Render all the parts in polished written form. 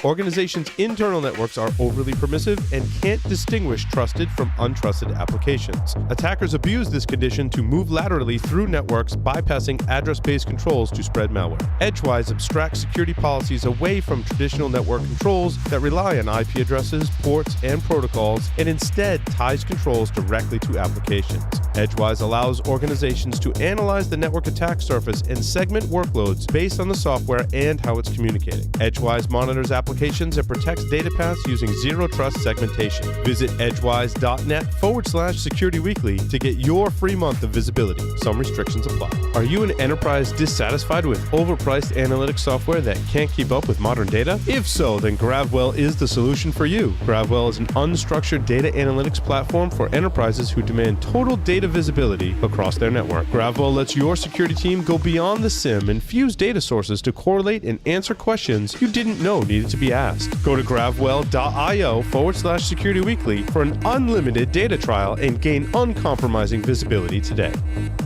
Organizations' internal networks are overly permissive and can't distinguish trusted from untrusted applications. Attackers abuse this condition to move laterally through networks, bypassing address-based controls to spread malware. Edgewise abstracts security policies away from traditional network controls that rely on IP addresses, ports, and protocols, and instead ties controls directly to applications. Edgewise allows organizations to analyze the network attack surface and segment workloads based on the software and how it's communicating. Edgewise monitors applications and protects data paths using zero-trust segmentation. Visit edgewise.net/Security Weekly to get your free month of visibility. Some restrictions apply. Are you an enterprise dissatisfied with overpriced analytics software that can't keep up with modern data? If so, then GravWell is the solution for you. GravWell is an unstructured data analytics platform for enterprises who demand total data visibility across their network. GravWell lets your security team go beyond the SIM and fuse data sources to correlate and answer questions you didn't know needed to be asked. Go to gravwell.io/Security Weekly for an unlimited data trial and gain uncompromising visibility today.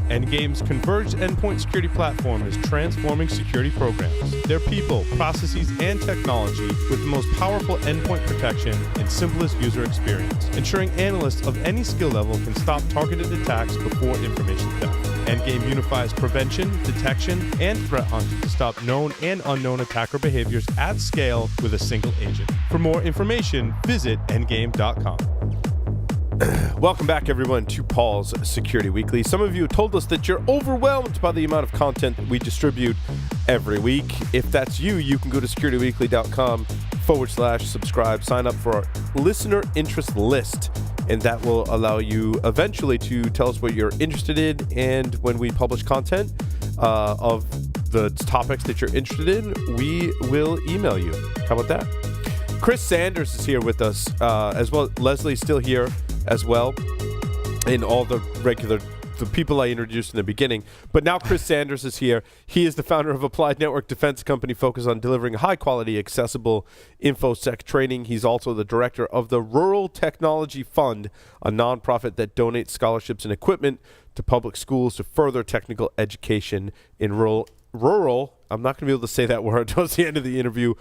Endgame's converged endpoint security platform is transforming security programs, their people, processes, and technology with the most powerful endpoint protection and simplest user experience, ensuring analysts of any skill level can stop targeted attacks before information theft. Endgame unifies prevention, detection, and threat hunt to stop known and unknown attacker behaviors at scale with a single agent. For more information, visit endgame.com. Welcome back, everyone, to Paul's Security Weekly. Some of you told us that you're overwhelmed by the amount of content that we distribute every week. If that's you, you can go to securityweekly.com/subscribe, sign up for our listener interest list, and that will allow you eventually to tell us what you're interested in, and when we publish content of the topics that you're interested in, we will email you. How about that? Chris Sanders is here with us as well. Leslie's still here as well, and all the people I introduced in the beginning. But now Chris Sanders is here. He is the founder of Applied Network Defense Company, focused on delivering high-quality, accessible InfoSec training. He's also the director of the Rural Technology Fund, a nonprofit that donates scholarships and equipment to public schools to further technical education in rural. I'm not going to be able to say that word towards the end of the interview.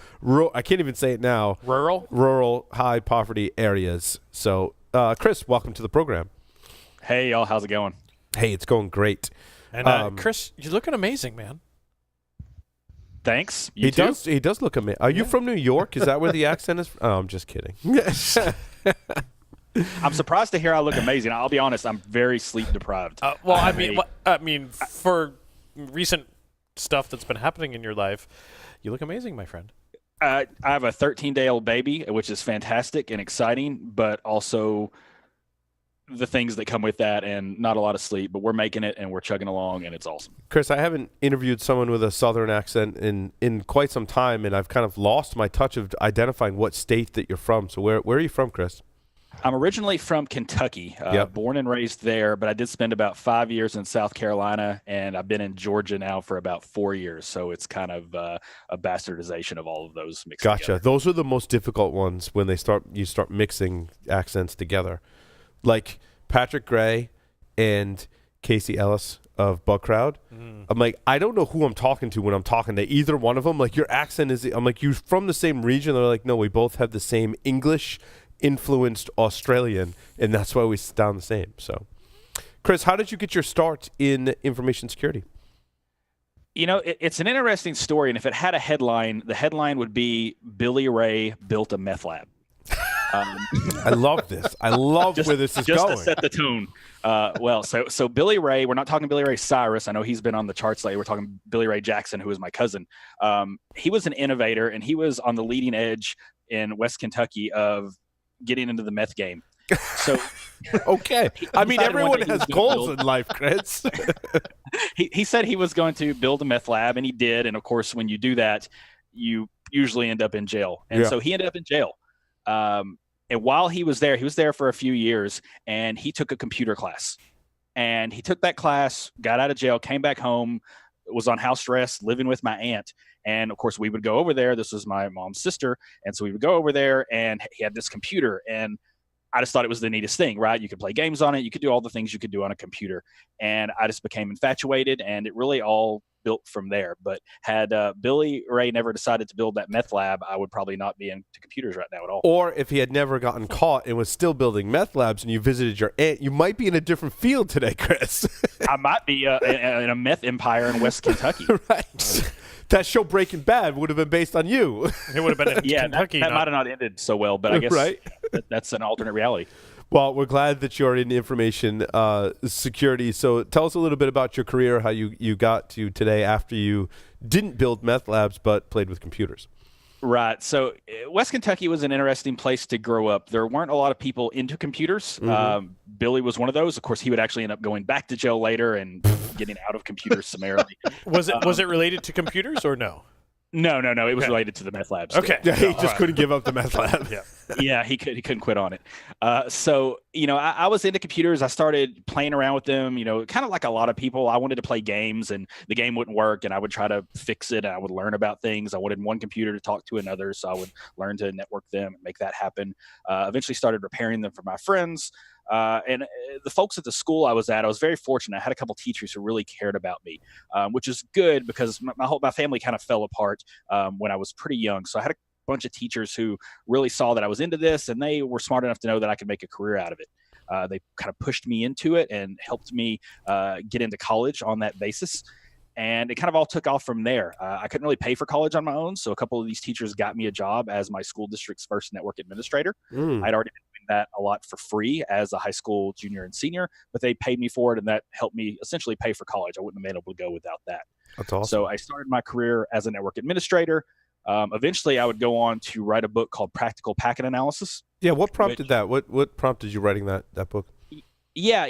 I can't even say it now. Rural, high-poverty areas. So, Chris, welcome to the program. Hey, y'all. How's it going? Hey, it's going great. And Chris, you're looking amazing, man. Thanks. He does look amazing. Are you from New York? Is that where the accent is? Oh, I'm just kidding. I'm surprised to hear I look amazing. I'll be honest. I'm very sleep deprived. I mean, for recent stuff that's been happening in your life, you look amazing, my friend. I have a 13-day-old baby, which is fantastic and exciting, but also the things that come with that, and not a lot of sleep, but we're making it and we're chugging along, and it's awesome. Chris, I haven't interviewed someone with a Southern accent in quite some time, and I've kind of lost my touch of identifying what state that you're from. So where are you from, Chris? I'm originally from Kentucky, born and raised there, but I did spend about 5 years in South Carolina, and I've been in Georgia now for about 4 years. So it's kind of a bastardization of all of those mixed together. Those are the most difficult ones when you start mixing accents together. Like Patrick Gray and Casey Ellis of Bug Crowd. I'm like, I don't know who I'm talking to when I'm talking to either one of them. Like, your accent is, I'm like, you're from the same region. They're like, no, we both have the same English influenced Australian, and that's why we sound the same. So, Chris, how did you get your start in information security? You know, it's an interesting story, and if it had a headline, the headline would be Billy Ray built a meth lab. I love this. I love where this is just going. To set the tone. So Billy Ray, we're not talking Billy Ray Cyrus. I know he's been on the charts lately. We're talking Billy Ray Jackson, who is my cousin. He was an innovator, and he was on the leading edge in West Kentucky of getting into the meth game. So, okay. I mean, everyone has goals in life, Chris. he said he was going to build a meth lab, and he did. And of course, when you do that, you usually end up in jail. And so he ended up in jail. And while he was there for a few years, and he took a computer class. And he took that class, got out of jail, came back home, was on house arrest, living with my aunt. And of course, we would go over there. This was my mom's sister. And so we would go over there, and he had this computer. And I just thought it was the neatest thing, right? You could play games on it. You could do all the things you could do on a computer. And I just became infatuated, and it really all built from there. But had Billy Ray never decided to build that meth lab, I would probably not be into computers right now at all. Or if he had never gotten caught and was still building meth labs and you visited your aunt, you might be in a different field today, Chris. I might be in a meth empire in West Kentucky. Right. That show Breaking Bad would have been based on you. It would have been in Kentucky. That might have not ended so well, but I guess right? That's an alternate reality. Well, we're glad that you're in information security. So tell us a little bit about your career, how you got to today after you didn't build meth labs but played with computers. Right. So West Kentucky was an interesting place to grow up. There weren't a lot of people into computers. Billy was one of those. Of course, he would actually end up going back to jail later and getting out of computers summarily. Was it related to computers or no? No. It was related to the meth labs. Okay. Yeah, he just couldn't give up the meth lab. Yeah, he couldn't quit on it. So, I was into computers. I started playing around with them, kind of like a lot of people. I wanted to play games and the game wouldn't work and I would try to fix it. And I would learn about things. I wanted one computer to talk to another. So I would learn to network them and make that happen. Eventually started repairing them for my friends. And the folks at the school I was at, I was very fortunate. I had a couple teachers who really cared about me, which is good because my family kind of fell apart when I was pretty young. So I had a bunch of teachers who really saw that I was into this, and they were smart enough to know that I could make a career out of it. They kind of pushed me into it and helped me get into college on that basis. And it kind of all took off from there. I couldn't really pay for college on my own, so a couple of these teachers got me a job as my school district's first network administrator. I'd already been doing that a lot for free as a high school junior and senior, but they paid me for it, and that helped me essentially pay for college. I wouldn't have been able to go without that. That's awesome. So I started my career as a network administrator. Eventually, I would go on to write a book called Practical Packet Analysis. Yeah, what prompted that? What prompted you writing that book? Yeah,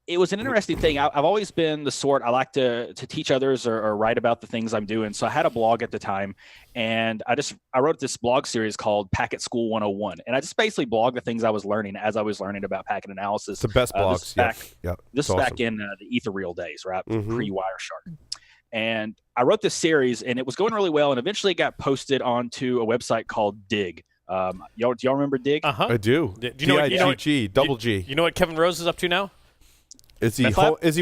it was an interesting thing. I've always been the sort, I like to teach others or write about the things I'm doing. So I had a blog at the time, and I wrote this blog series called Packet School 101. And I just basically blogged the things I was learning as I was learning about packet analysis. It's the best blogs. This is back in the Etherreel days, right? Pre-Wireshark. And I wrote this series, and it was going really well. And eventually it got posted onto a website called Dig. Do y'all remember Dig? I do. Do you know what G, double G. You know what Kevin Rose is up to now? Is he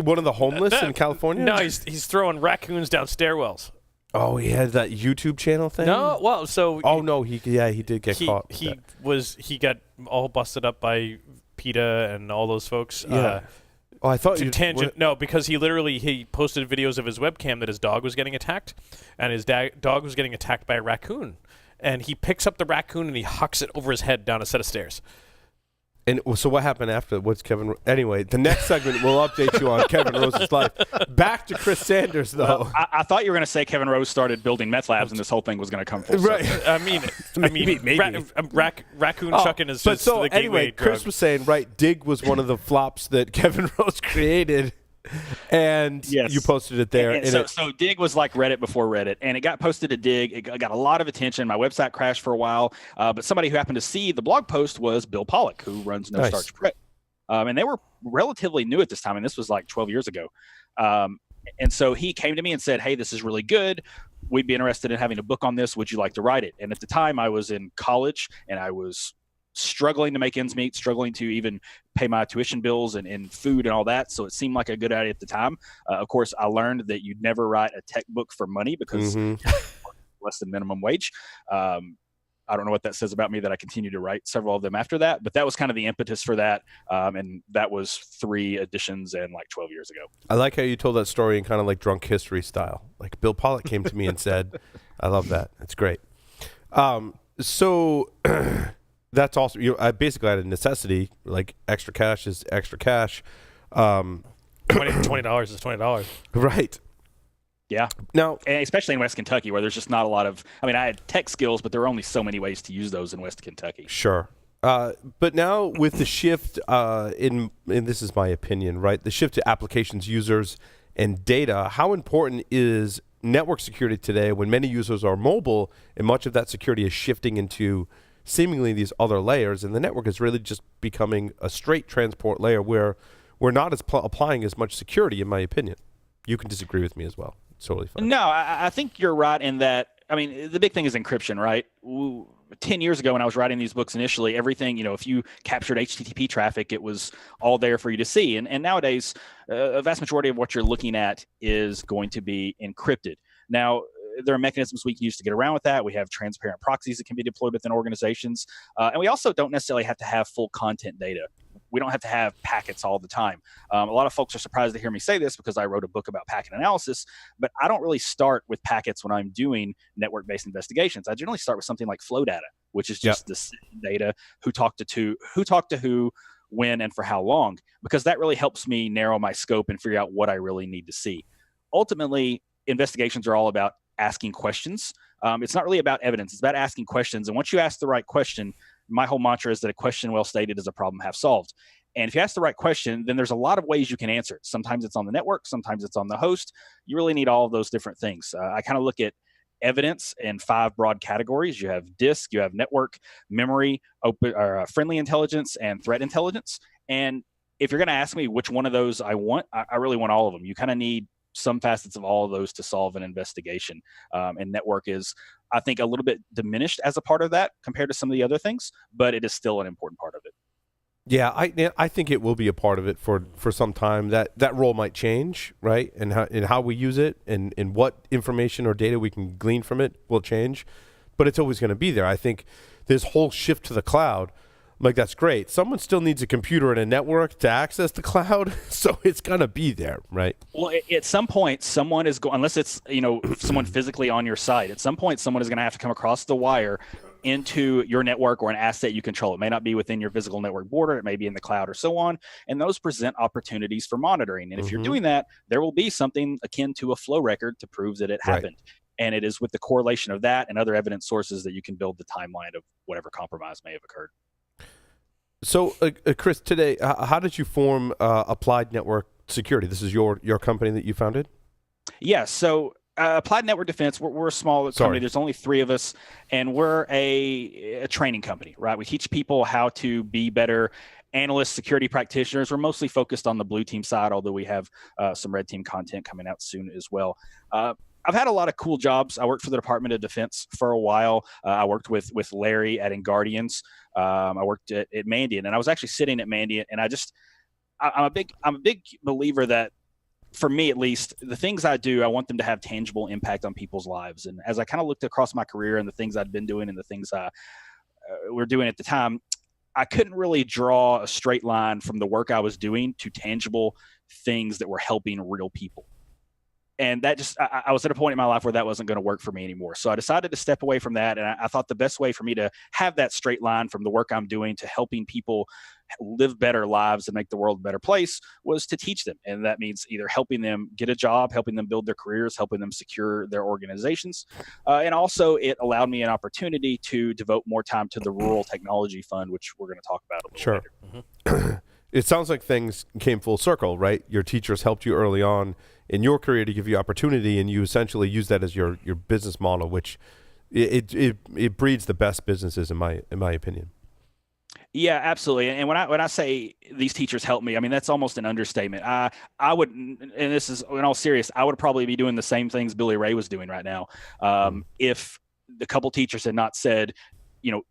one of the homeless in California? No, he's throwing raccoons down stairwells. Oh, he had that YouTube channel thing? No, well, so he did get caught. He got all busted up by PETA and all those folks. Yeah. I thought No, because he posted videos of his webcam that his dog was getting attacked, and his dog was getting attacked by a raccoon. And he picks up the raccoon and he hucks it over his head down a set of stairs. And so what happened after? What's Kevin? Anyway, the next segment will update you on Kevin Rose's life. Back to Chris Sanders, though. Well, I thought you were going to say Kevin Rose started building meth labs, and this whole thing was going to come full right. circle. Maybe. Raccoon chucking is just the gateway anyway, drug. Chris was saying, right, Dig was one of the flops that Kevin Rose created. And you posted it there. So Dig was like Reddit before Reddit, and it got posted to Dig. It got a lot of attention. My website crashed for a while, but somebody who happened to see the blog post was Bill Pollock, who runs No Starch Prep. And they were relatively new at this time, and this was like 12 years ago. And so he came to me and said, hey, this is really good. We'd be interested in having a book on this. Would you like to write it? And at the time, I was in college, and I was struggling to make ends meet, struggling to even pay my tuition bills and food and all that. So it seemed like a good idea at the time. Of course, I learned that you'd never write a tech book for money because less than minimum wage. I don't know what that says about me that I continue to write several of them after that, but that was kind of the impetus for that. And that was 3 editions and like 12 years ago. I like how you told that story in kind of like drunk history style. Like Bill Pollock came to me and said, I love that. It's great. So that's also, I basically had a necessity, like extra cash is extra cash. $20 is $20. Right. Yeah. Now, and especially in West Kentucky, where there's just not a lot of, I had tech skills, but there were only so many ways to use those in West Kentucky. Sure. But now with the shift and this is my opinion, right? The shift to applications, users, and data, how important is network security today when many users are mobile and much of that security is shifting into seemingly these other layers, and the network is really just becoming a straight transport layer where we're not applying as much security, in my opinion. You can disagree with me as well. It's totally fine. No, I think you're right in that. The big thing is encryption, right? 10 years ago when I was writing these books initially, everything, if you captured HTTP traffic, it was all there for you to see. And nowadays, a vast majority of what you're looking at is going to be encrypted. Now, there are mechanisms we can use to get around with that. We have transparent proxies that can be deployed within organizations. And we also don't necessarily have to have full content data. We don't have to have packets all the time. A lot of folks are surprised to hear me say this because I wrote a book about packet analysis, but I don't really start with packets when I'm doing network-based investigations. I generally start with something like flow data, which is just the data, who talked to who, when, and for how long, because that really helps me narrow my scope and figure out what I really need to see. Ultimately, investigations are all about asking questions. It's not really about evidence. It's about asking questions. And once you ask the right question, my whole mantra is that a question well stated is a problem half solved. And if you ask the right question, then there's a lot of ways you can answer it. Sometimes it's on the network. Sometimes it's on the host. You really need all of those different things. I kind of look at evidence in 5 broad categories. You have disk, you have network, memory, friendly intelligence, and threat intelligence. And if you're going to ask me which one of those I want, I really want all of them. You kind of need some facets of all of those to solve an investigation. And network is, I think, a little bit diminished as a part of that compared to some of the other things, but it is still an important part of it. Yeah, I think it will be a part of it for some time. That role might change, right? And how we use it and what information or data we can glean from it will change, but it's always going to be there. I think this whole shift to the cloud, like, that's great. Someone still needs a computer and a network to access the cloud, so it's going to be there, right? Well, at some point, someone is going, unless it's, someone physically on your site, at some point, someone is going to have to come across the wire into your network or an asset you control. It may not be within your physical network border. It may be in the cloud or so on. And those present opportunities for monitoring. And if you're doing that, there will be something akin to a flow record to prove that it happened. And it is with the correlation of that and other evidence sources that you can build the timeline of whatever compromise may have occurred. So, Chris, today, how did you form Applied Network Security? This is your company that you founded? Yeah, so Applied Network Defense, we're a small company. There's only 3 of us, and we're a training company, right? We teach people how to be better analysts, security practitioners. We're mostly focused on the blue team side, although we have some red team content coming out soon as well. I've had a lot of cool jobs. I worked for the Department of Defense for a while. I worked with Larry at Guardians. I worked at Mandiant, and I was actually sitting at Mandiant, and I'm a big believer that, for me at least, the things I do, I want them to have tangible impact on people's lives. And as I kind of looked across my career and the things I'd been doing and the things I were doing at the time, I couldn't really draw a straight line from the work I was doing to tangible things that were helping real people. And that just, I was at a point in my life where that wasn't going to work for me anymore. So I decided to step away from that. And I thought the best way for me to have that straight line from the work I'm doing to helping people live better lives and make the world a better place was to teach them. And that means either helping them get a job, helping them build their careers, helping them secure their organizations. And also it allowed me an opportunity to devote more time to the Rural Technology Fund, which we're going to talk about a little later. Mm-hmm. It sounds like things came full circle, right? Your teachers helped you early on in your career to give you opportunity, and you essentially use that as your business model, which it breeds the best businesses in my opinion. Yeah, absolutely. And when I say these teachers helped me, I mean, that's almost an understatement. I would, and this is in all serious, I would probably be doing the same things Billy Ray was doing right now if the couple teachers had not said,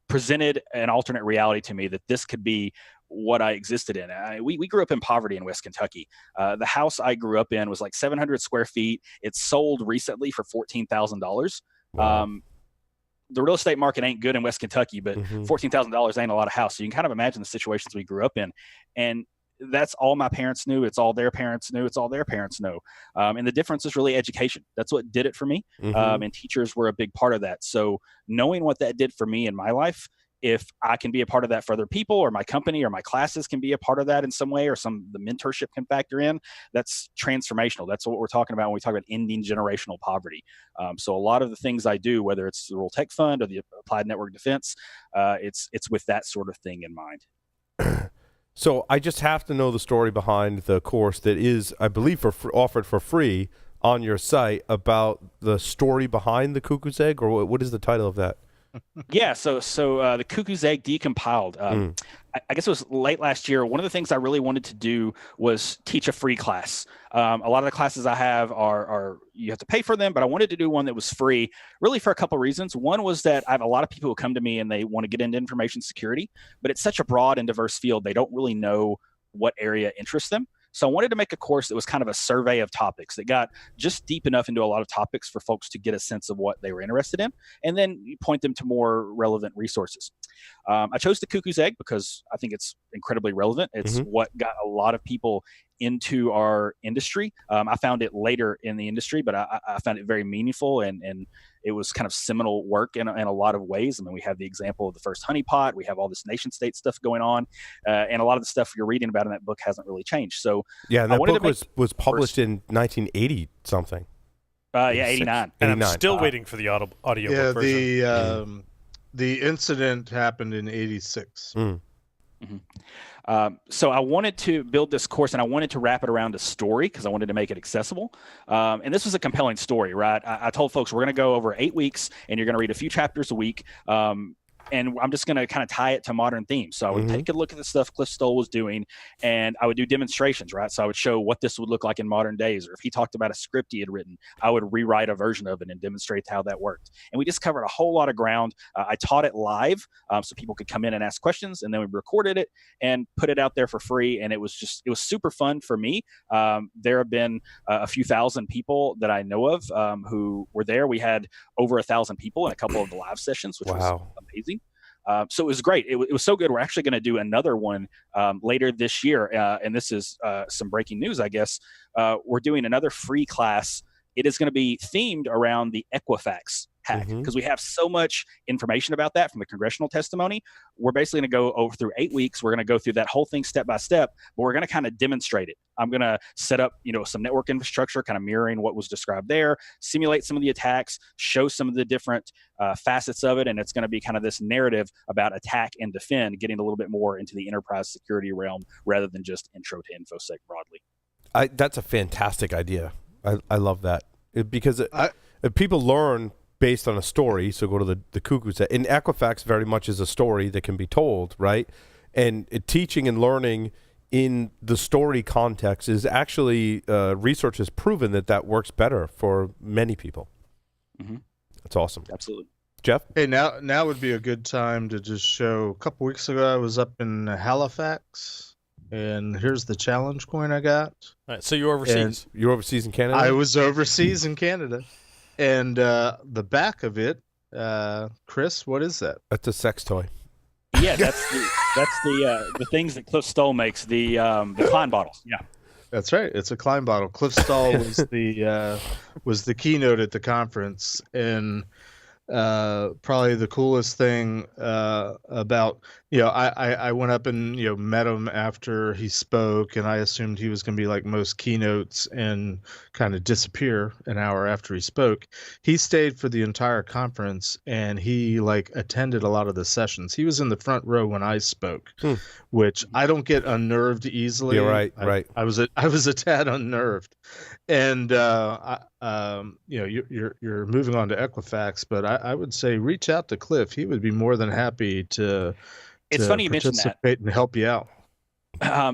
presented an alternate reality to me that this could be what I existed in. We grew up in poverty in West Kentucky. The house I grew up in was like 700 square feet. It's sold recently for $14,000. Wow. The real estate market ain't good in West Kentucky, but $14,000 ain't a lot of house. So you can kind of imagine the situations we grew up in. And that's all my parents knew. It's all their parents knew. It's all their parents know. And the difference is really education. That's what did it for me. And teachers were a big part of that. So knowing what that did for me in my life, if I can be a part of that for other people, or my company or my classes can be a part of that in some way, or the mentorship can factor in, that's transformational. That's what we're talking about when we talk about ending generational poverty. So a lot of the things I do, whether it's the Rural Tech Fund or the Applied Network Defense, it's with that sort of thing in mind. So I just have to know the story behind the course that is, I believe, offered for free on your site, about the story behind the cuckoo's egg, or what is the title of that? Yeah, so the Cuckoo's Egg decompiled. I guess it was late last year. One of the things I really wanted to do was teach a free class. A lot of the classes I have are you have to pay for them, but I wanted to do one that was free, really for a couple of reasons. One was that I have a lot of people who come to me and they want to get into information security, but it's such a broad and diverse field. They don't really know what area interests them. So I wanted to make a course that was kind of a survey of topics that got just deep enough into a lot of topics for folks to get a sense of what they were interested in, and then you point them to more relevant resources. I chose the Cuckoo's Egg because I think it's incredibly relevant. It's what got a lot of people into our industry. I found it later in the industry, but I found it very meaningful, and it was kind of seminal work in a lot of ways. I mean, we have the example of the first honeypot. We have all this nation state stuff going on, and a lot of the stuff you're reading about in that book hasn't really changed. So yeah, and that book was published in 1980 something. Yeah, 89. And I'm still waiting for the audio book version. The incident happened in 86. So I wanted to build this course, and I wanted to wrap it around a story because I wanted to make it accessible. And this was a compelling story, right? I told folks we're going to go over 8 weeks, and you're going to read a few chapters a week. And I'm just going to kind of tie it to modern themes. So I would take a look at the stuff Cliff Stoll was doing, and I would do demonstrations, right? So I would show what this would look like in modern days, or if he talked about a script he had written, I would rewrite a version of it and demonstrate how that worked. And we just covered a whole lot of ground. I taught it live, so people could come in and ask questions, and then we recorded it and put it out there for free. And it was super fun for me. There have been a few thousand people that I know of who were there. We had over 1,000 people in a couple of the live sessions, which was amazing. So it was great. It was so good. We're actually going to do another one later this year. And this is some breaking news, I guess. We're doing another free class. It is going to be themed around the Equifax hack because we have so much information about that from the congressional testimony. We're basically going to go over through 8 weeks. We're going to go through that whole thing step by step, but we're going to kind of demonstrate it. I'm going to set up, some network infrastructure, kind of mirroring what was described there, simulate some of the attacks, show some of the different facets of it, and it's going to be kind of this narrative about attack and defend, getting a little bit more into the enterprise security realm rather than just intro to InfoSec broadly. That's a fantastic idea. I love that because if people learn based on a story. So go to the Cuckoo's Egg. And Equifax very much is a story that can be told, right? And teaching and learning in the story context is actually research has proven that works better for many people. That's awesome. Absolutely. Jeff? Hey, now would be a good time to just show. A couple weeks ago, I was up in Halifax, and here's the challenge coin I got. All right, so you're overseas. You're overseas in Canada? I was overseas in Canada. And the back of it, Chris, what is that? That's a sex toy. Yeah, that's the things that Cliff Stoll makes, the Klein bottles. Yeah. That's right. It's a Klein bottle. Cliff Stoll was the keynote at the conference, and probably the coolest thing about I went up and met him after he spoke, and I assumed he was going to be like most keynotes and kind of disappear an hour after he spoke. He stayed for the entire conference, and he attended a lot of the sessions. He was in the front row when I spoke, which I don't get unnerved easily. Yeah, right. I was a tad unnerved, and you're moving on to Equifax, but I would say reach out to Cliff. He would be more than happy to. It's funny you mentioned that. Participate and help you out.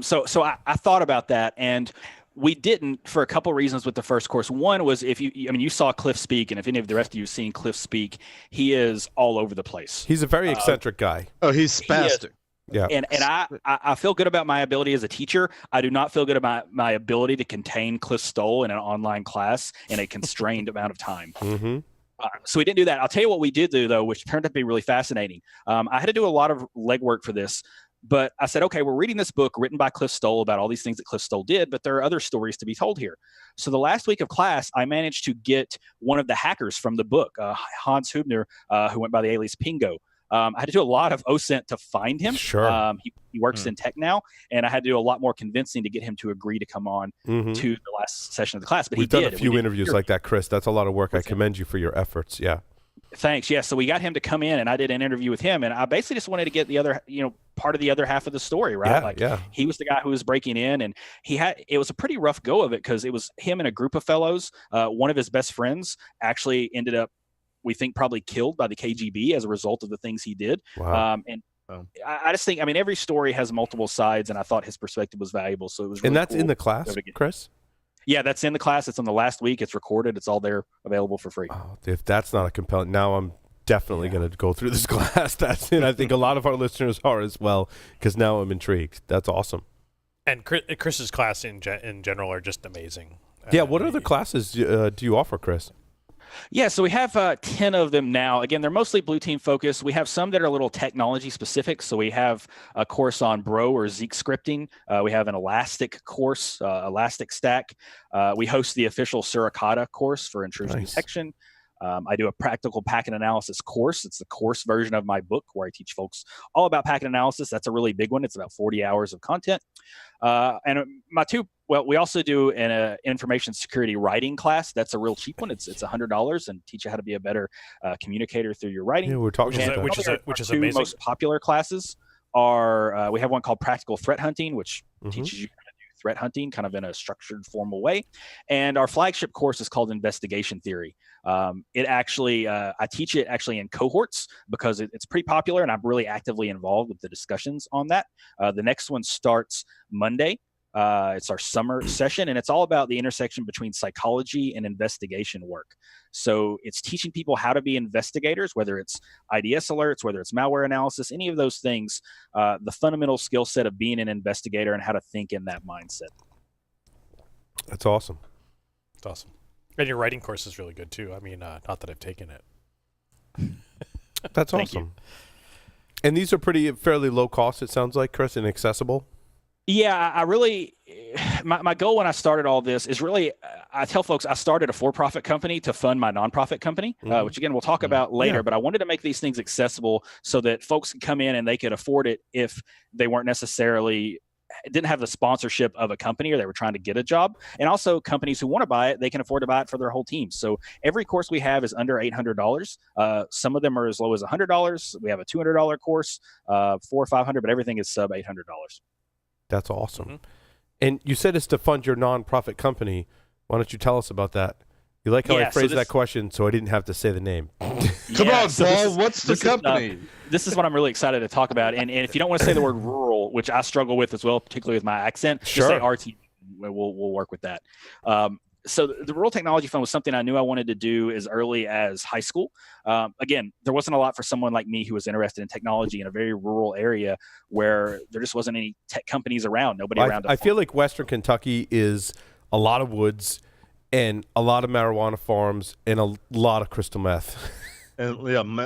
So I thought about that, and we didn't for a couple of reasons with the first course. One was you saw Cliff speak, and if any of the rest of you have seen Cliff speak, he is all over the place. He's a very eccentric guy. Oh, he's spastic. Yeah. And I feel good about my ability as a teacher. I do not feel good about my ability to contain Cliff Stoll in an online class in a constrained amount of time. So we didn't do that. I'll tell you what we did do, though, which turned out to be really fascinating. I had to do a lot of legwork for this, but I said, okay, we're reading this book written by Cliff Stoll about all these things that Cliff Stoll did, but there are other stories to be told here. So the last week of class, I managed to get one of the hackers from the book, Hans Hubner, who went by the alias Pingo. I had to do a lot of OSINT to find him. Sure. He works in tech now, and I had to do a lot more convincing to get him to agree to come on to the last session of the class. But We've done a few interviews like that, Chris. That's a lot of work. I commend you for your efforts. Yeah. Thanks. Yeah. So we got him to come in, and I did an interview with him, and I basically just wanted to get the other, part of the other half of the story, right? He was the guy who was breaking in, and it was a pretty rough go of it because it was him and a group of fellows. One of his best friends actually ended up we think probably killed by the KGB as a result of the things he did. Wow. I just think, I mean, every story has multiple sides, and I thought his perspective was valuable. So it was really And that's cool in the class, Chris? Yeah, that's in the class. It's on the last week. It's recorded. It's all there available for free. Oh, if that's not a compelling, now I'm definitely going to go through this class. That's it. I think a lot of our listeners are as well, because now I'm intrigued. That's awesome. And Chris's class in general are just amazing. Yeah, what other classes do you offer, Chris? Yeah, so we have 10 of them now. Again, they're mostly Blue Team focused. We have some that are a little technology specific. So we have a course on Bro or Zeek scripting. We have an Elastic course, Elastic Stack. We host the official Suricata course for intrusion detection. I do a practical packet analysis course. It's the course version of my book where I teach folks all about packet analysis. That's a really big one. It's about 40 hours of content. We also do an information security writing class. That's a real cheap one. It's $100 and teach you how to be a better communicator through your writing. Yeah, we're talking about which is two amazing. Most popular classes are we have one called Practical Threat Hunting, which teaches you how to do threat hunting kind of in a structured, formal way. And our flagship course is called Investigation Theory. It actually, I teach it actually in cohorts because it's pretty popular, and I'm really actively involved with the discussions on that. The next one starts Monday. It's our summer session, and it's all about the intersection between psychology and investigation work. So it's teaching people how to be investigators, whether it's IDS alerts, whether it's malware analysis, any of those things, the fundamental skill set of being an investigator and how to think in that mindset. That's awesome. It's awesome. And your writing course is really good too. I mean, not that I've taken it. That's awesome. And these are fairly low cost, it sounds like, Chris, and accessible. Yeah, I really, my goal when I started all this is really, I tell folks I started a for-profit company to fund my nonprofit company, which again, we'll talk about later, but I wanted to make these things accessible so that folks could come in and they could afford it if they weren't necessarily, didn't have the sponsorship of a company or they were trying to get a job. And also companies who want to buy it, they can afford to buy it for their whole team. So every course we have is under $800. Some of them are as low as $100. We have a $200 course, $400 or $500, but everything is sub $800. That's awesome. And you said it's to fund your nonprofit company. Why don't you tell us about that? You like how I phrased that question so I didn't have to say the name. Come on, Paul. What's the company? This is what I'm really excited to talk about. And if you don't want to say the word rural, which I struggle with as well, particularly with my accent, just say RTF. We'll work with that. So the Rural Technology Fund was something I knew I wanted to do as early as high school. Again, there wasn't a lot for someone like me who was interested in technology in a very rural area where there just wasn't any tech companies around, nobody around. I feel like Western Kentucky is a lot of woods and a lot of marijuana farms and a lot of crystal meth. And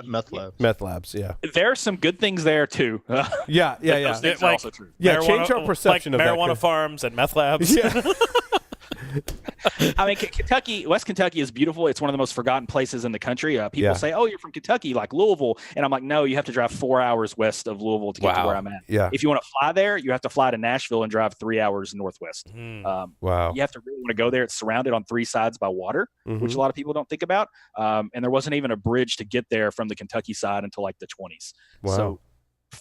meth labs. Meth labs, yeah. There are some good things there too. Yeah. Those things are also true. Yeah, change our perception of marijuana farms and meth labs. Yeah. I mean, West Kentucky is beautiful. It's one of the most forgotten places in the country. People say, "Oh, you're from Kentucky, like Louisville," and I'm like, "No, you have to drive 4 hours west of Louisville to get to where I'm at. Yeah. If you want to fly there, you have to fly to Nashville and drive 3 hours northwest. Wow. You have to really want to go there. It's surrounded on 3 sides by water, which a lot of people don't think about. And there wasn't even a bridge to get there from the Kentucky side until like the 20s. Wow. So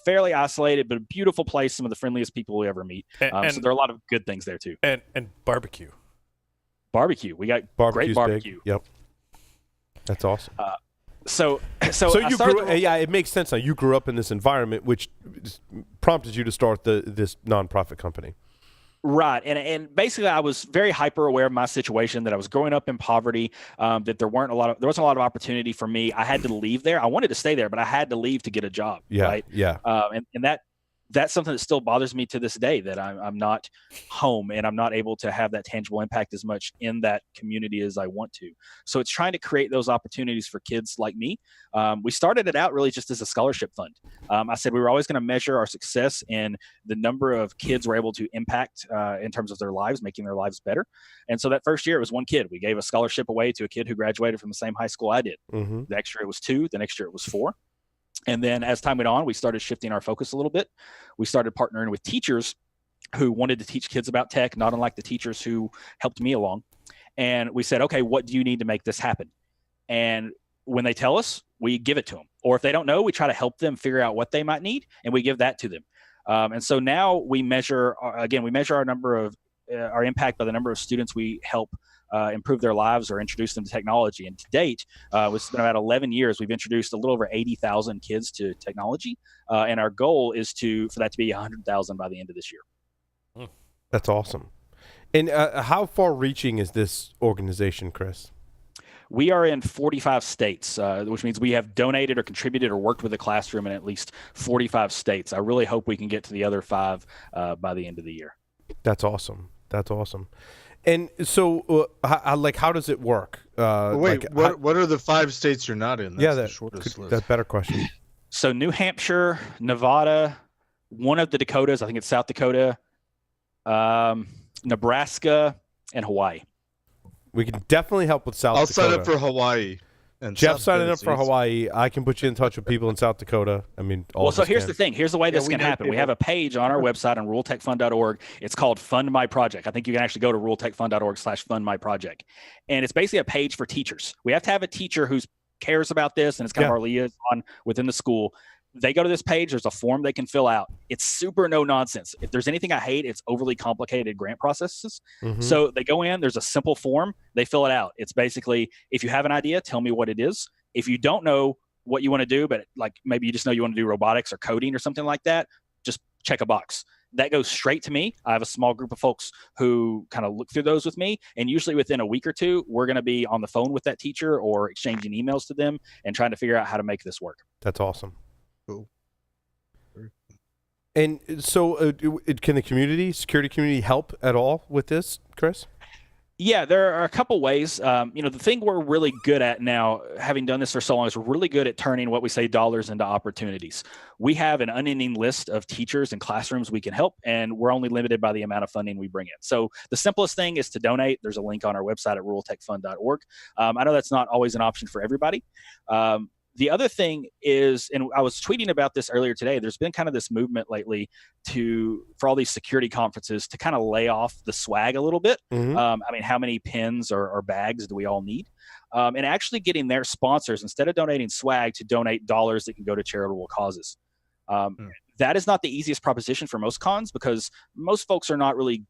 fairly isolated, but a beautiful place. Some of the friendliest people we ever meet. So there are a lot of good things there too. And barbecue. We got great barbecue. Big. Yep. That's awesome. So you grew. It makes sense now. You grew up in this environment, which prompted you to start this nonprofit company. Right. And basically I was very hyper aware of my situation, that I was growing up in poverty, that there wasn't a lot of opportunity for me. I had to leave there. I wanted to stay there, but I had to leave to get a job. Yeah. Right. Yeah. And that's something that still bothers me to this day, that I'm not home and I'm not able to have that tangible impact as much in that community as I want to. So it's trying to create those opportunities for kids like me. We started it out really just as a scholarship fund. I said we were always going to measure our success in the number of kids we're able to impact in terms of their lives, making their lives better. And so that first year it was 1 kid. We gave a scholarship away to a kid who graduated from the same high school I did. The next year it was 2. The next year it was 4. And then as time went on, we started shifting our focus a little bit. We started partnering with teachers who wanted to teach kids about tech, not unlike the teachers who helped me along. And we said, okay, what do you need to make this happen? And when they tell us, we give it to them. Or if they don't know, we try to help them figure out what they might need, and we give that to them. And so now we measure our impact by the number of students we help improve their lives or introduce them to technology. And to date, it's been about 11 years. We've introduced a little over 80,000 kids to technology, and our goal is for that to be 100,000 by the end of this year. That's awesome. And how far-reaching is this organization, Chris? We are in 45 states, which means we have donated or contributed or worked with a classroom in at least 45 states. I really hope we can get to the other 5 by the end of the year. That's awesome. That's awesome. And so, how does it work? Wait, what are the 5 states you're not in? That's the shortest list. That's a better question. So New Hampshire, Nevada, one of the Dakotas, I think it's South Dakota, Nebraska, and Hawaii. We can definitely help with South Dakota. I'll sign up for Hawaii. And Jeff's signing up for Hawaii. I can put you in touch with people in South Dakota. I mean, so here's the thing. Here's the way this can happen. People. We have a page on our website on ruraltechfund.org. It's called Fund My Project. I think you can actually go to ruraltechfund.org/fund my project. And it's basically a page for teachers. We have to have a teacher who cares about this, and it's kind of our liaison within the school. They go to this page. There's a form they can fill out. It's super no nonsense. If there's anything I hate, it's overly complicated grant processes. Mm-hmm. So they go in, there's a simple form. They fill it out. It's basically, if you have an idea, tell me what it is. If you don't know what you want to do, but like maybe you just know you want to do robotics or coding or something like that, just check a box. That goes straight to me. I have a small group of folks who kind of look through those with me. And usually within a week or 2, we're going to be on the phone with that teacher or exchanging emails to them and trying to figure out how to make this work. That's awesome. Cool. And so can the security community help at all with this, Chris? Yeah, there are a couple ways. The thing we're really good at now, having done this for so long, is we're really good at turning what we say dollars into opportunities. We have an unending list of teachers and classrooms we can help, and we're only limited by the amount of funding we bring in. So the simplest thing is to donate. There's a link on our website at ruraltechfund.org. I know that's not always an option for everybody. The other thing is, and I was tweeting about this earlier today, there's been kind of this movement lately for all these security conferences to kind of lay off the swag a little bit. Mm-hmm. How many pins or bags do we all need? And actually getting their sponsors, instead of donating swag, to donate dollars that can go to charitable causes. That is not the easiest proposition for most cons, because most folks are not really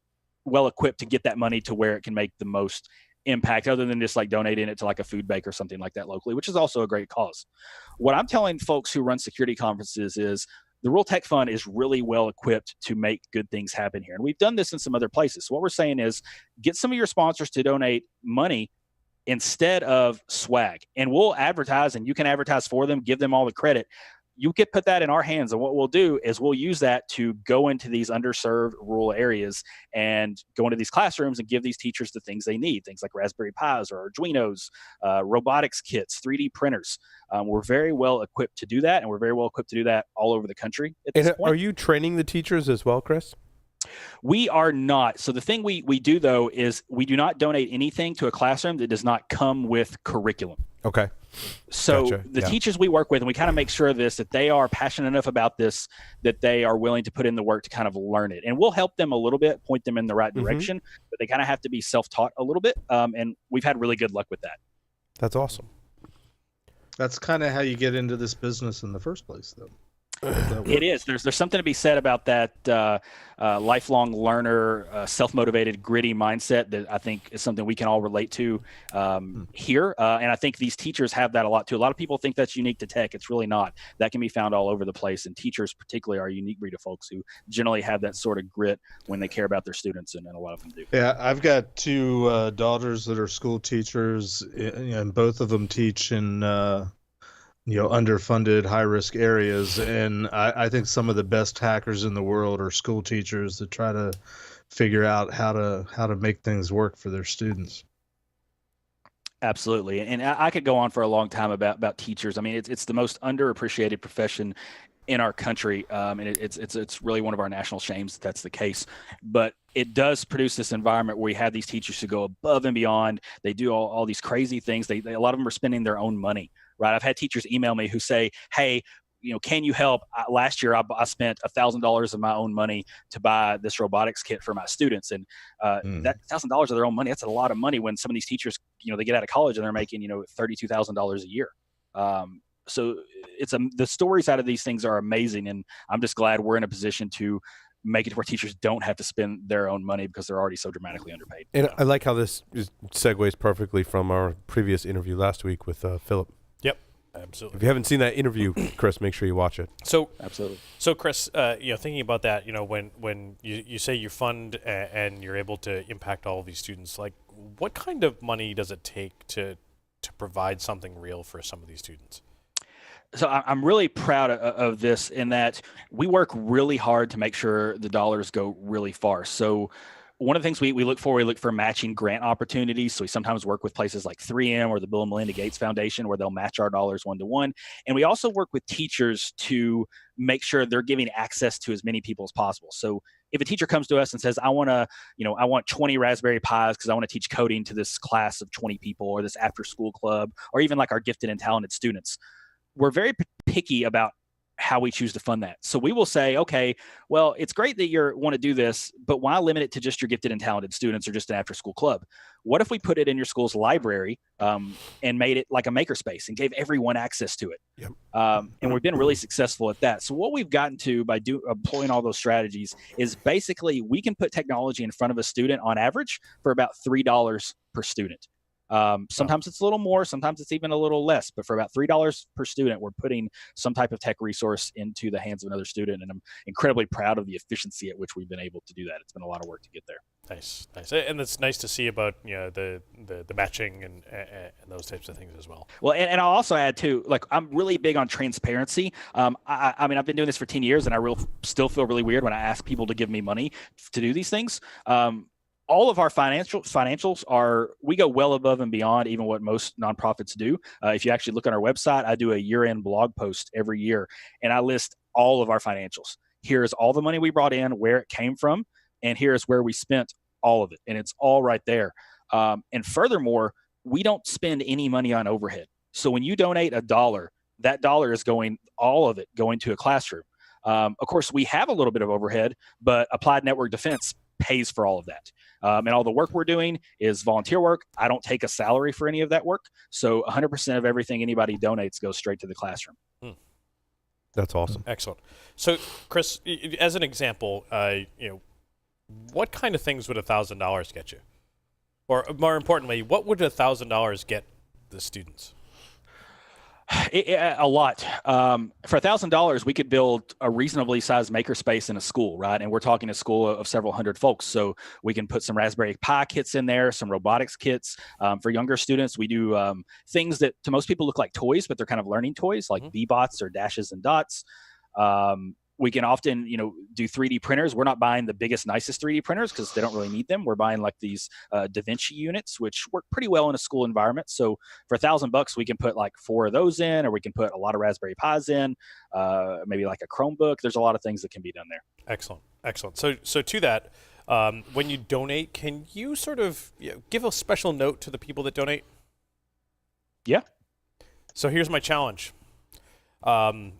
well equipped to get that money to where it can make the most impact, other than just like donating it to like a food bank or something like that locally, which is also a great cause. What I'm telling folks who run security conferences is the Rural Tech Fund is really well equipped to make good things happen here. And we've done this in some other places. So what we're saying is get some of your sponsors to donate money instead of swag, and we'll advertise, and you can advertise for them, give them all the credit. You can put that in our hands, and what we'll do is we'll use that to go into these underserved rural areas and go into these classrooms and give these teachers the things they need, things like Raspberry Pis or Arduinos, robotics kits, 3D printers. We're very well equipped to do that, and we're very well equipped to do that all over the country at this point. Are you training the teachers as well, Chris? We are not. So the thing we do, though, is we do not donate anything to a classroom that does not come with curriculum. Okay. So Gotcha. The teachers we work with, and we kind of make sure of this, that they are passionate enough about this, that they are willing to put in the work to kind of learn it. And we'll help them a little bit, point them in the right direction, but they kind of have to be self-taught a little bit. And we've had really good luck with that. That's awesome. That's kind of how you get into this business in the first place, though. It is. There's something to be said about that lifelong learner, self-motivated, gritty mindset that I think is something we can all relate to here. And I think these teachers have that a lot too. A lot of people think that's unique to tech. It's really not. That can be found all over the place. And teachers particularly are a unique breed of folks who generally have that sort of grit when they care about their students, and a lot of them do. Yeah, I've got 2 daughters that are school teachers, and both of them teach in underfunded, high-risk areas, and I think some of the best hackers in the world are school teachers that try to figure out how to make things work for their students. Absolutely, and I could go on for a long time about teachers. I mean, it's the most underappreciated profession in our country, and it's really one of our national shames that that's the case. But it does produce this environment where we have these teachers who go above and beyond. They do all these crazy things. A lot of them are spending their own money. Right. I've had teachers email me who say, hey, can you help? Last year, I spent $1,000 of my own money to buy this robotics kit for my students. And that $1,000 of their own money, that's a lot of money when some of these teachers, they get out of college and they're making, $32,000 a year. So the stories out of these things are amazing. And I'm just glad we're in a position to make it to where teachers don't have to spend their own money because they're already so dramatically underpaid. And I like how this segues perfectly from our previous interview last week with Philip. Yep, absolutely. If you haven't seen that interview, Chris, make sure you watch it. So absolutely. So Chris, thinking about that, when you say you fund and you're able to impact all of these students, like what kind of money does it take to provide something real for some of these students? So I'm really proud of this in that we work really hard to make sure the dollars go really far. So one of the things we look for matching grant opportunities. So we sometimes work with places like 3M or the Bill and Melinda Gates Foundation where they'll match our dollars 1-to-1. And we also work with teachers to make sure they're giving access to as many people as possible. So if a teacher comes to us and says, I want 20 Raspberry Pis because I want to teach coding to this class of 20 people or this after school club, or even like our gifted and talented students, we're very picky about how we choose to fund that. So we will say, okay, well, it's great that you want to do this, but why limit it to just your gifted and talented students or just an after school club? What if we put it in your school's library and made it like a makerspace and gave everyone access to it? Yep. And we've been really successful at that. So what we've gotten to by employing all those strategies is basically we can put technology in front of a student on average for about $3 per student. Sometimes it's a little more, sometimes it's even a little less, but for about $3 per student, we're putting some type of tech resource into the hands of another student. And I'm incredibly proud of the efficiency at which we've been able to do that. It's been a lot of work to get there. Nice. And it's nice to see about the matching and those types of things as well. Well, and I'll also add too, like I'm really big on transparency. I mean, I've been doing this for 10 years and I still feel really weird when I ask people to give me money to do these things. All of our financials we go well above and beyond even what most nonprofits do. If you actually look on our website, I do a year-end blog post every year, and I list all of our financials. Here's all the money we brought in, where it came from, and here's where we spent all of it, and it's all right there. And furthermore, we don't spend any money on overhead. So when you donate $1, that dollar is all of it going to a classroom. Of course, we have a little bit of overhead, but Applied Network Defense pays for all of that. And all the work we're doing is volunteer work. I don't take a salary for any of that work. So 100% of everything anybody donates goes straight to the classroom. That's awesome. Excellent. So, Chris, as an example, what kind of things would $1,000 get you? Or more importantly, what would $1,000 get the students? A lot. For $1,000, we could build a reasonably sized makerspace in a school, right? And we're talking a school of several hundred folks. So we can put some Raspberry Pi kits in there, some robotics kits. For younger students, we do things that to most people look like toys, but they're kind of learning toys like B-bots or dashes and dots. We can often, do 3D printers. We're not buying the biggest, nicest 3D printers because they don't really need them. We're buying like these Da Vinci units, which work pretty well in a school environment. So for $1,000, we can put like 4 of those in, or we can put a lot of Raspberry Pis in, maybe like a Chromebook. There's a lot of things that can be done there. Excellent. So to that, when you donate, can you sort of give a special note to the people that donate? Yeah. So here's my challenge. You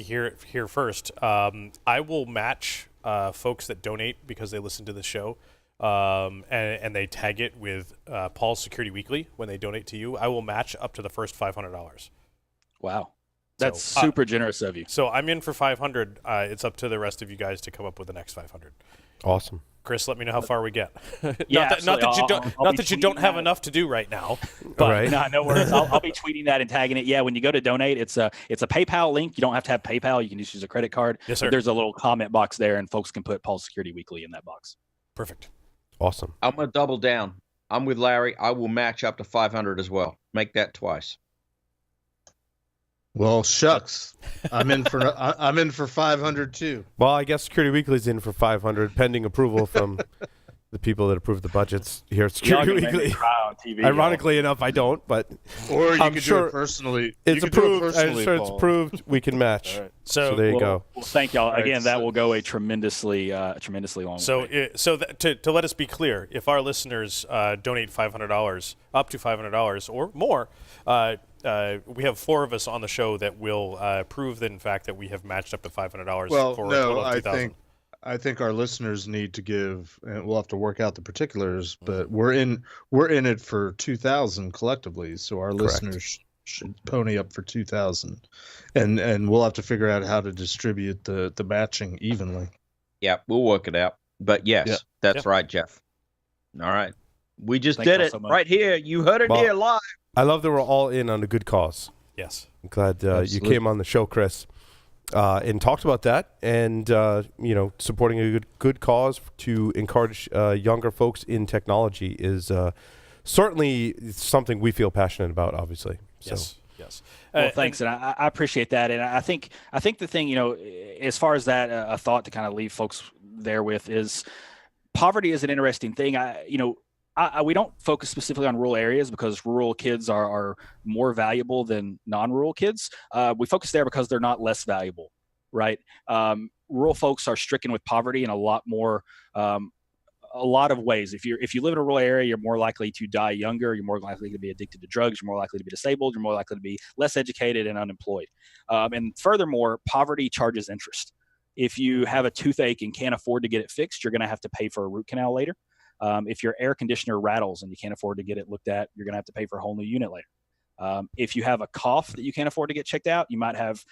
hear it here first. I will match folks that donate because they listen to the show, and they tag it with Paul's Security Weekly when they donate to you. I will match up to the first $500. Wow, that's super generous of you. So I'm in for 500. It's up to the rest of you guys to come up with the next 500. Awesome. Chris, let me know how far we get. Yeah, not that you don't have enough to do right now. But right. No worries. I'll be tweeting that and tagging it. Yeah, when you go to donate, it's a PayPal link. You don't have to have PayPal. You can just use a credit card. Yes, sir. There's a little comment box there, and folks can put Paul's Security Weekly in that box. Perfect. Awesome. I'm going to double down. I'm with Larry. I will match up to 500 as well. Make that twice. Well, shucks, I'm in for 500 too. Well, I guess Security Weekly's in for 500, pending approval from the people that approve the budgets here at Security Weekly. On TV, Ironically enough, I don't, but or you I'm could sure do it personally. It's approved. I'm sure Paul. it's approved. We can match. Right. So there you go. Well, thank y'all Right, again. That will go a tremendously long way. To let us be clear, if our listeners donate $500, up to $500 or more, we have 4 of us on the show that will prove that in fact that we have matched up to $500 for a total of $2,000. I think our listeners need to give, and we'll have to work out the particulars, but we're in it for 2,000 collectively, so our listeners should pony up for 2,000, and we'll have to figure out how to distribute the matching evenly. Yeah, we'll work it out. But yes, Yeah. that's right, Jeff. All right. We just Thank did y'all it so much. right here. You heard it Well, here live. I love that we're all in on a good cause. Yes. I'm glad you Absolutely. came on the show, Chris, and talked about that, and supporting a good cause to encourage younger folks in technology is certainly something we feel passionate about. Obviously, Yes. Yes. Well, thanks, and I appreciate that. And I think the thing, as far as that, a thought to kind of leave folks there with is poverty is an interesting thing. We don't focus specifically on rural areas because rural kids are more valuable than non-rural kids. We focus there because they're not less valuable, right? Rural folks are stricken with poverty in a lot of ways. If you live in a rural area, you're more likely to die younger. You're more likely to be addicted to drugs. You're more likely to be disabled. You're more likely to be less educated and unemployed. And furthermore, poverty charges interest. If you have a toothache and can't afford to get it fixed, you're going to have to pay for a root canal later. If your air conditioner rattles and you can't afford to get it looked at, you're going to have to pay for a whole new unit later. If you have a cough that you can't afford to get checked out, you might have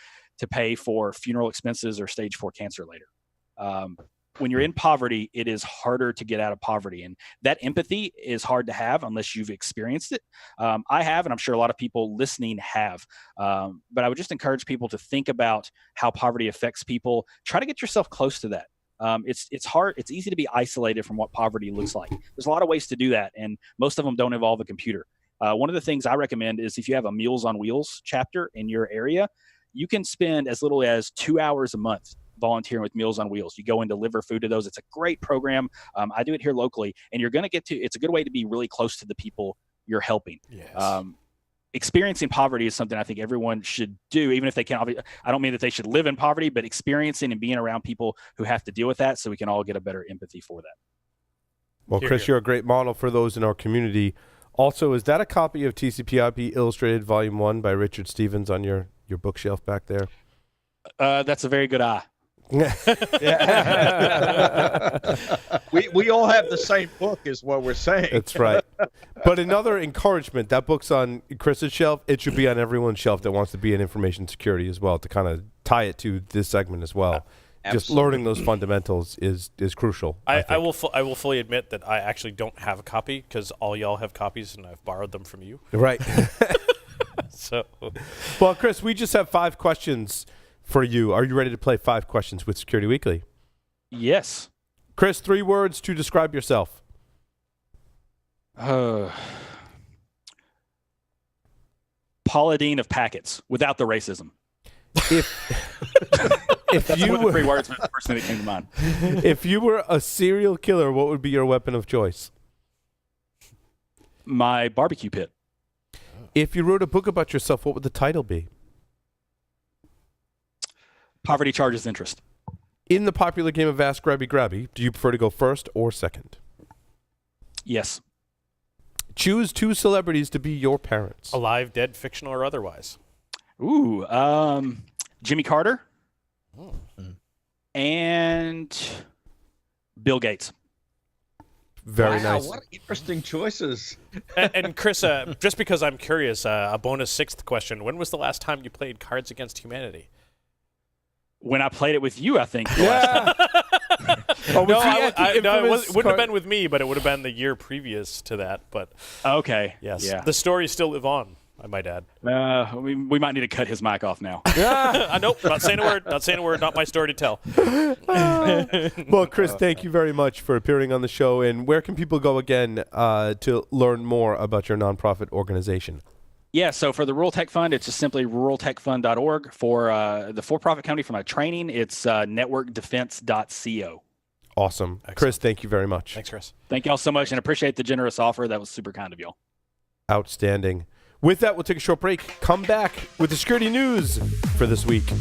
to pay for funeral expenses or stage 4 cancer later. When you're in poverty, it is harder to get out of poverty. And that empathy is hard to have unless you've experienced it. I have, and I'm sure a lot of people listening have. But I would just encourage people to think about how poverty affects people. Try to get yourself close to that. It's hard. It's easy to be isolated from what poverty looks like. There's a lot of ways to do that, and most of them don't involve a computer. One of the things I recommend is if you have a Meals on Wheels chapter in your area, you can spend as little as 2 hours a month volunteering with Meals on Wheels. You go and deliver food to those. It's a great program. I do it here locally, and you're going to it's a good way to be really close to the people you're helping. Yes. Experiencing poverty is something I think everyone should do, even if they can't. I don't mean that they should live in poverty, but experiencing and being around people who have to deal with that so we can all get a better empathy for that. Well, Chris, you're a great model for those in our community. Also, is that a copy of TCP/IP Illustrated Volume 1 by Richard Stevens on your bookshelf back there? That's a very good eye. We all have the same book is what we're saying. That's right. But another encouragement, that book's on Chris's shelf. It should be on everyone's shelf that wants to be in information security as well, to kind of tie it to this segment as well. Just learning those fundamentals is crucial. I will fully admit that I actually don't have a copy because all y'all have copies and I've borrowed them from you. Right. So, well, Chris, we just have 5 questions for you. Are you ready to play 5 questions with Security Weekly? Yes. Chris, 3 words to describe yourself. Paula Deen of packets without the racism. If you were 3 words, the first thing that came to mind. If you were a serial killer, what would be your weapon of choice? My barbecue pit. If you wrote a book about yourself, what would the title be? Poverty charges interest. In the popular game of Ask Grabby Grabby, do you prefer to go first or second? Yes. Choose 2 celebrities to be your parents. alive, dead, fictional, or otherwise. Ooh, Jimmy Carter and Bill Gates. Very Wow, nice. what interesting choices. And Chris, just because I'm curious, a bonus 6th question. When was the last time you played Cards Against Humanity? When I played it with you, I think. The last time. It wouldn't have been with me, but it would have been the year previous to that. But Okay. yes, Yeah. the stories still live on, I might add. We might need to cut his mic off now. Nope, not saying a word. Not saying a word. Not my story to tell. Well, Chris, thank you very much for appearing on the show. And where can people go again to learn more about your nonprofit organization? Yeah, so for the Rural Tech Fund, it's just simply ruraltechfund.org. For the for-profit company, for my training, it's networkdefense.co. Awesome. Excellent. Chris, thank you very much. Thanks, Chris. Thank y'all so much, and appreciate the generous offer. That was super kind of y'all. Outstanding. With that, we'll take a short break. Come back with the security news for this week.